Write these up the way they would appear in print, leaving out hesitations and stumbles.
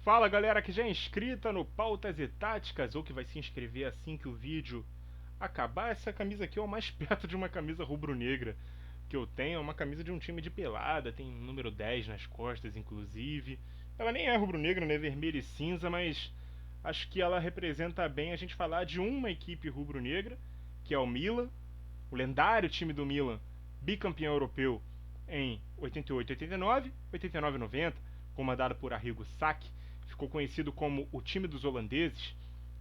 Fala galera que já é inscrita no Pautas e Táticas ou que vai se inscrever assim que o vídeo acabar. Essa camisa aqui é o mais perto de uma camisa rubro-negra que eu tenho. É uma camisa de um time de pelada, tem um número 10 nas costas inclusive. Ela nem é rubro-negra, né? Vermelho e cinza, mas acho que ela representa bem a gente falar de uma equipe rubro-negra, que é o Milan, o lendário time do Milan, bicampeão europeu em 88, 89, 89 e 90, comandado por Arrigo Sacchi. Ficou conhecido como o time dos holandeses,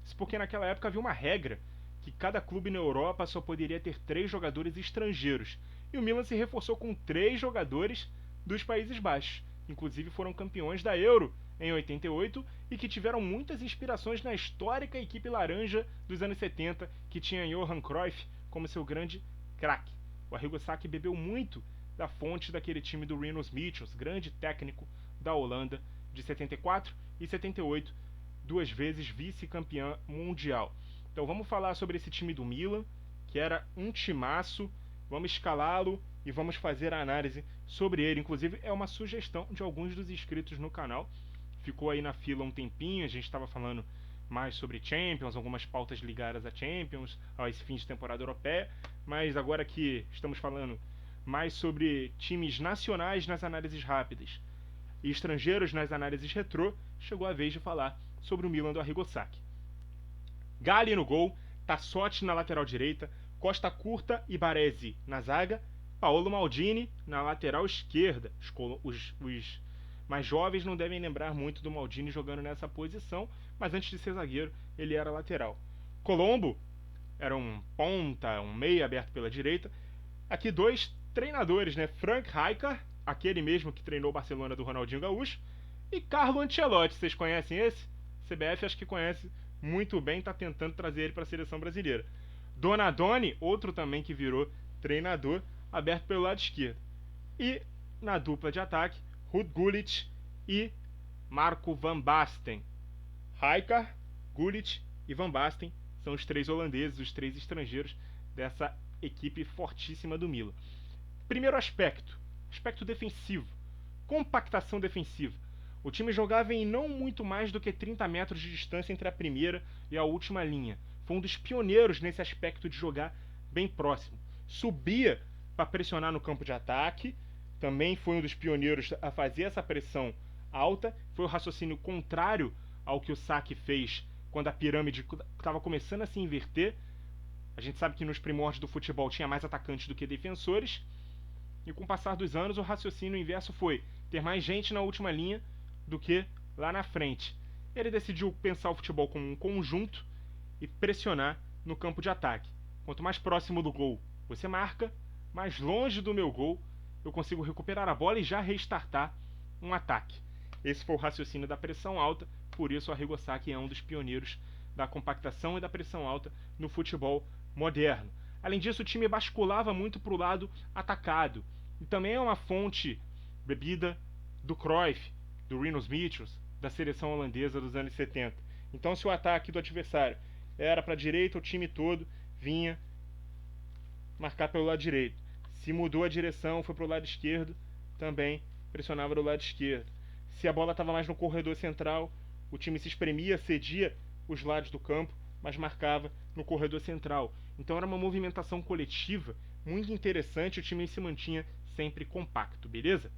isso porque naquela época havia uma regra que cada clube na Europa só poderia ter 3 jogadores estrangeiros, e o Milan se reforçou com 3 jogadores dos Países Baixos, inclusive foram campeões da Euro em 88 e que tiveram muitas inspirações na histórica equipe laranja dos anos 70, que tinha Johan Cruyff como seu grande craque. O Arrigo Sacchi bebeu muito da fonte daquele time do Rinus Michels, grande técnico da Holanda de 74 e 78, 2 vezes vice-campeão mundial. Então vamos falar sobre esse time do Milan, que era um timaço. Vamos escalá-lo e vamos fazer a análise sobre ele. Inclusive é uma sugestão de alguns dos inscritos no canal. Ficou aí na fila um tempinho, a gente estava falando mais sobre Champions, algumas pautas ligadas a Champions, a esse fim de temporada europeia, mas agora que estamos falando mais sobre times nacionais nas análises rápidas e estrangeiros nas análises retrô, chegou a vez de falar sobre o Milan do Arrigo Sacchi. Galli no gol, Tassotti na lateral direita, Costa Curta e Baresi na zaga, Paolo Maldini na lateral esquerda. Os mais jovens não devem lembrar muito do Maldini jogando nessa posição, mas antes de ser zagueiro, ele era lateral. Colombo era um ponta, um meia aberto pela direita. Aqui 2 treinadores, né? Frank Rijkaard, aquele mesmo que treinou o Barcelona do Ronaldinho Gaúcho, e Carlo Ancelotti. Vocês conhecem esse? CBF acho que conhece muito bem, está tentando trazer ele para a seleção brasileira. Donadoni, outro também que virou treinador, aberto pelo lado esquerdo. E na dupla de ataque, Ruud Gullit e Marco van Basten. Rijkaard, Gullit e Van Basten são os 3 holandeses, os 3 estrangeiros dessa equipe fortíssima do Milan. Primeiro aspecto defensivo, compactação defensiva. O time jogava em não muito mais do que 30 metros de distância entre a primeira e a última linha. Foi um dos pioneiros nesse aspecto de jogar bem próximo. Subia para pressionar no campo de ataque, também foi um dos pioneiros a fazer essa pressão alta. Foi o raciocínio contrário ao que o Sacchi fez quando a pirâmide estava começando a se inverter. A gente sabe que nos primórdios do futebol tinha mais atacantes do que defensores. E com o passar dos anos, o raciocínio inverso foi ter mais gente na última linha do que lá na frente. Ele decidiu pensar o futebol como um conjunto e pressionar no campo de ataque. Quanto mais próximo do gol você marca, mais longe do meu gol eu consigo recuperar a bola e já restartar um ataque. Esse foi o raciocínio da pressão alta, por isso o Arrigo Sacchi é um dos pioneiros da compactação e da pressão alta no futebol moderno. Além disso, o time basculava muito para o lado atacado. E também é uma fonte bebida do Cruyff, do Rinus Michels, da seleção holandesa dos anos 70. Então, se o ataque do adversário era para a direita, o time todo vinha marcar pelo lado direito. Se mudou a direção, foi para o lado esquerdo, também pressionava do lado esquerdo. Se a bola estava mais no corredor central, o time se espremia, cedia os lados do campo, mas marcava no corredor central. Então era uma movimentação coletiva muito interessante, o time se mantinha sempre compacto, beleza?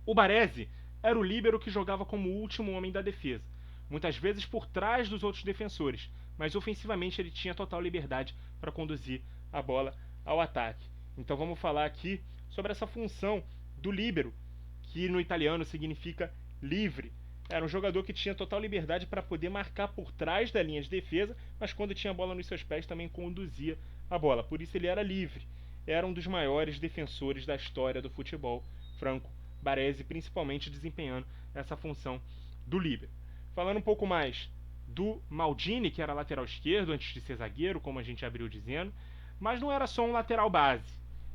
O Baresi era o líbero que jogava como o último homem da defesa, muitas vezes por trás dos outros defensores, mas ofensivamente ele tinha total liberdade para conduzir a bola ao ataque. Então vamos falar aqui sobre essa função do líbero, que no italiano significa livre. Era um jogador que tinha total liberdade para poder marcar por trás da linha de defesa, mas quando tinha a bola nos seus pés também conduzia a bola. Por isso ele era livre. Era um dos maiores defensores da história do futebol, Franco Baresi, principalmente desempenhando essa função do líbero. Falando um pouco mais do Maldini, que era lateral esquerdo antes de ser zagueiro, como a gente abriu dizendo, mas não era só um lateral base.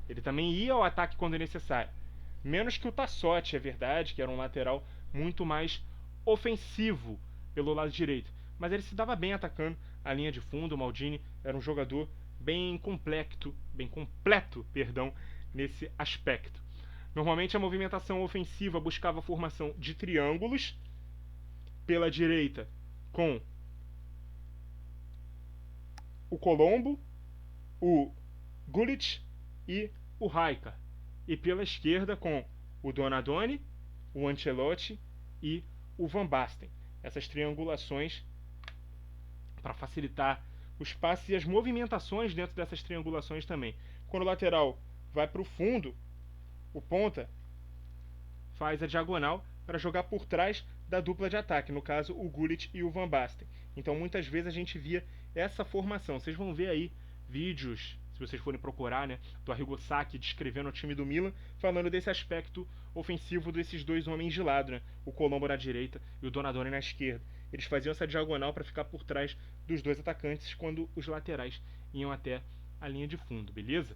Ele também ia ao ataque quando necessário. Menos que o Tassotti, é verdade, que era um lateral muito mais ofensivo pelo lado direito. Mas ele se dava bem atacando a linha de fundo. O Maldini era um jogador bem completo, nesse aspecto. Normalmente a movimentação ofensiva buscava a formação de triângulos pela direita com o Colombo, o Gullit e o Rijkaard. E pela esquerda com o Donadoni, o Ancelotti e o Van Basten. Essas triangulações para facilitar os passes e as movimentações dentro dessas triangulações também. Quando o lateral vai para o fundo, o ponta faz a diagonal para jogar por trás da dupla de ataque, no caso o Gullit e o Van Basten. Então muitas vezes a gente via essa formação. Vocês vão ver aí vídeos, se vocês forem procurar, né, do Arrigo Sacchi descrevendo o time do Milan, falando desse aspecto ofensivo desses dois homens de lado, né, o Colombo na direita e o Donadoni na esquerda. Eles faziam essa diagonal para ficar por trás dos dois atacantes quando os laterais iam até a linha de fundo, beleza?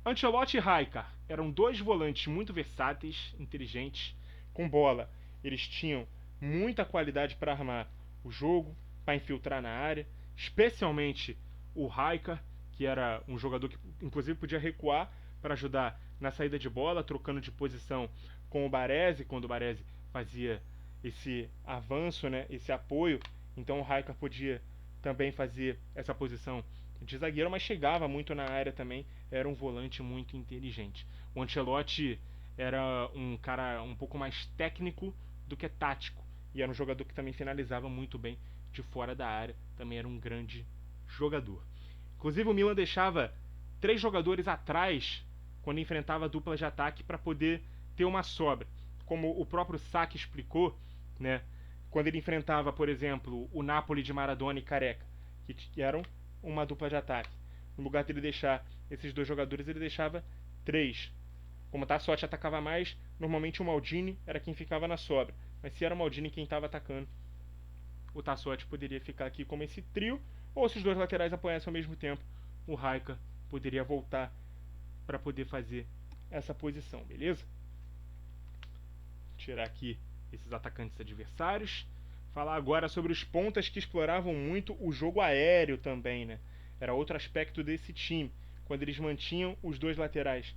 Ancelotti e Rijkaard eram dois volantes muito versáteis, inteligentes, com bola. Eles tinham muita qualidade para armar o jogo, para infiltrar na área, especialmente o Rijkaard, que era um jogador que inclusive podia recuar para ajudar na saída de bola, trocando de posição com o Baresi, quando o Baresi fazia esse avanço, né, esse apoio. Então o Rijkaard podia também fazer essa posição de zagueiro, mas chegava muito na área também, era um volante muito inteligente. O Ancelotti era um cara um pouco mais técnico do que tático, e era um jogador que também finalizava muito bem de fora da área, também era um grande jogador. Inclusive o Milan deixava 3 jogadores atrás quando enfrentava a dupla de ataque para poder ter uma sobra. Como o próprio Sacchi explicou, né, quando ele enfrentava, por exemplo, o Napoli de Maradona e Careca, que eram uma dupla de ataque. No lugar dele deixar esses 2 jogadores, ele deixava 3. Como o Tassotti atacava mais, normalmente o Maldini era quem ficava na sobra. Mas se era o Maldini quem estava atacando, o Tassotti poderia ficar aqui como esse trio, ou se os 2 laterais apoiassem ao mesmo tempo, o Rijkaard poderia voltar para poder fazer essa posição, beleza? Tirar aqui esses atacantes adversários. Falar agora sobre os pontas que exploravam muito o jogo aéreo também, né? Era outro aspecto desse time, quando eles mantinham os 2 laterais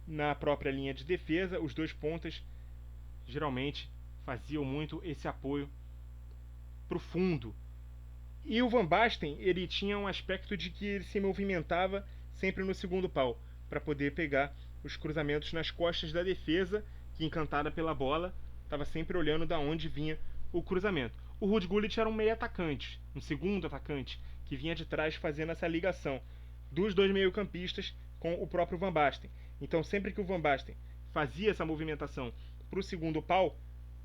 na própria linha de defesa, os 2 pontas geralmente faziam muito esse apoio para o fundo. E o Van Basten, ele tinha um aspecto de que ele se movimentava sempre no segundo pau, para poder pegar os cruzamentos nas costas da defesa, que encantada pela bola, estava sempre olhando da onde vinha o cruzamento. O Ruud Gullit era um meio atacante, um segundo atacante, que vinha de trás fazendo essa ligação dos 2 meio-campistas com o próprio Van Basten. Então sempre que o Van Basten fazia essa movimentação para o segundo pau,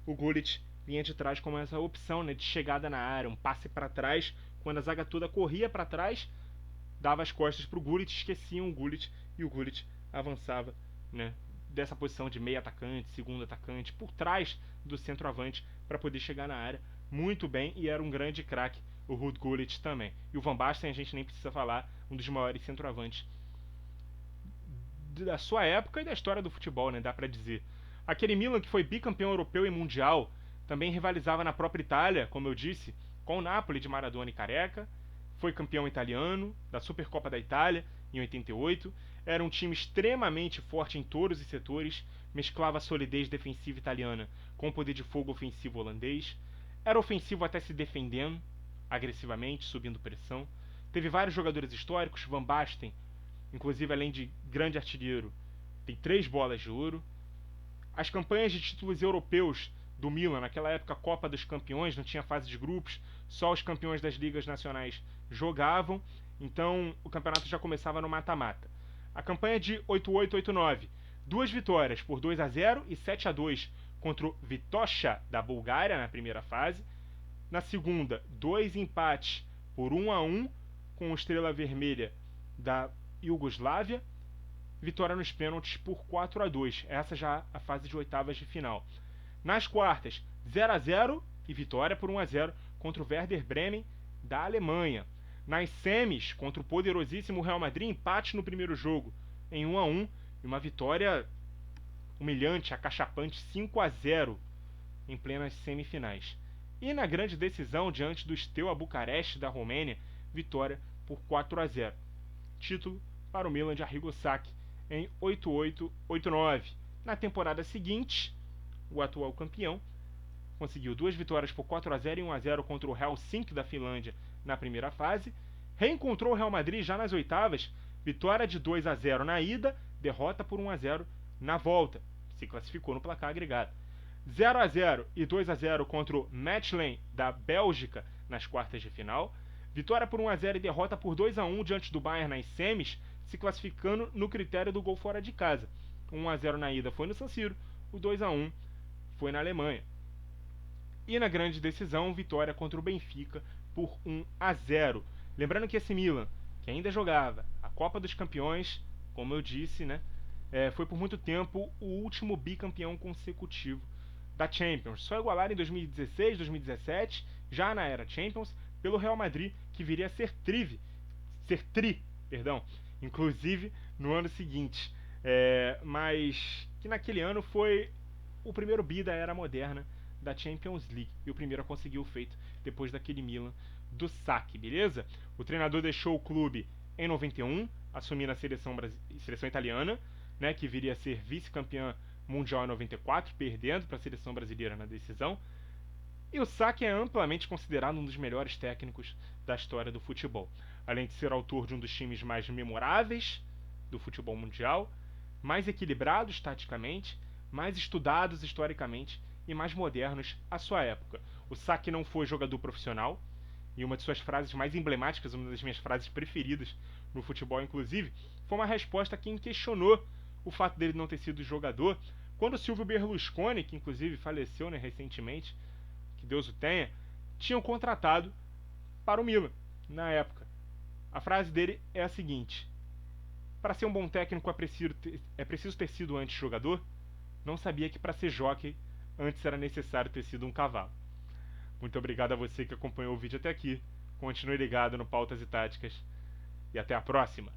o Gullit vinha de trás como essa opção, né, de chegada na área, um passe para trás, quando a zaga toda corria para trás, dava as costas para o Gullit, esqueciam o Gullit e o Gullit avançava, né, dessa posição de meio atacante, segundo atacante, por trás do centroavante para poder chegar na área muito bem, e era um grande craque o Ruud Gullit também. E o Van Basten a gente nem precisa falar, um dos maiores centroavantes da sua época e da história do futebol, né, dá para dizer. Aquele Milan que foi bicampeão europeu e mundial, também rivalizava na própria Itália, como eu disse, com o Napoli de Maradona e Careca, foi campeão italiano da Supercopa da Itália em 88, era um time extremamente forte em todos os setores, mesclava a solidez defensiva italiana com o poder de fogo ofensivo holandês, era ofensivo até se defendendo, agressivamente, subindo pressão, teve vários jogadores históricos, Van Basten, inclusive além de grande artilheiro, tem 3 bolas de ouro. As campanhas de títulos europeus do Milan, naquela época Copa dos Campeões, não tinha fase de grupos, só os campeões das ligas nacionais jogavam, então o campeonato já começava no mata-mata. A campanha de 88-89, 2 vitórias por 2-0 e 7-2 contra o Vitocha da Bulgária na primeira fase. Na segunda, 2 empates por 1-1 com o Estrela Vermelha da Iugoslávia. Vitória nos pênaltis por 4-2. Essa já a fase de oitavas de final. Nas quartas, 0-0 e vitória por 1-0 contra o Werder Bremen da Alemanha. Nas semis, contra o poderosíssimo Real Madrid, empate no primeiro jogo em 1-1 e uma vitória humilhante, acachapante, 5-0 em plenas semifinais. E na grande decisão, diante do Steaua Bucareste da Romênia, vitória por 4-0. Título para o Milan de Arrigo Sacchi em 88-89. Na temporada seguinte, o atual campeão conseguiu 2 vitórias por 4-0 e 1-0 contra o Helsinki da Finlândia na primeira fase. Reencontrou o Real Madrid já nas oitavas, vitória de 2-0 na ida, derrota por 1-0 na volta. Se classificou no placar agregado. 0-0 e 2-0 contra o Mechelen da Bélgica nas quartas de final. Vitória por 1-0 e derrota por 2-1 diante do Bayern nas semis, se classificando no critério do gol fora de casa. 1-0 na ida foi no San Siro, o 2-1 foi na Alemanha. E na grande decisão, vitória contra o Benfica por 1-0. Lembrando que esse Milan, que ainda jogava a Copa dos Campeões, como eu disse, né, foi por muito tempo o último bicampeão consecutivo da Champions. Só igualaram em 2016, 2017, já na era Champions, pelo Real Madrid, que viria a ser tri, inclusive no ano seguinte. Mas que naquele ano foi o primeiro bi da era moderna da Champions League e o primeiro a conseguir o feito depois daquele Milan do saque, beleza? O treinador deixou o clube em 91, assumindo a seleção italiana, né, que viria a ser vice-campeã mundial em 94, perdendo para a seleção brasileira na decisão. E o Sacchi é amplamente considerado um dos melhores técnicos da história do futebol, além de ser autor de um dos times mais memoráveis do futebol mundial, mais equilibrados taticamente, mais estudados historicamente e mais modernos à sua época. O Sacchi não foi jogador profissional, e uma de suas frases mais emblemáticas, uma das minhas frases preferidas no futebol, inclusive, foi uma resposta a quem questionou o fato dele não ter sido jogador, quando o Silvio Berlusconi, que inclusive faleceu, né, recentemente, que Deus o tenha, tinham contratado para o Milan, na época. A frase dele é a seguinte: para ser um bom técnico é preciso ter sido antes jogador? Não sabia que para ser jockey antes era necessário ter sido um cavalo. Muito obrigado a você que acompanhou o vídeo até aqui. Continue ligado no Pautas e Táticas. E até a próxima!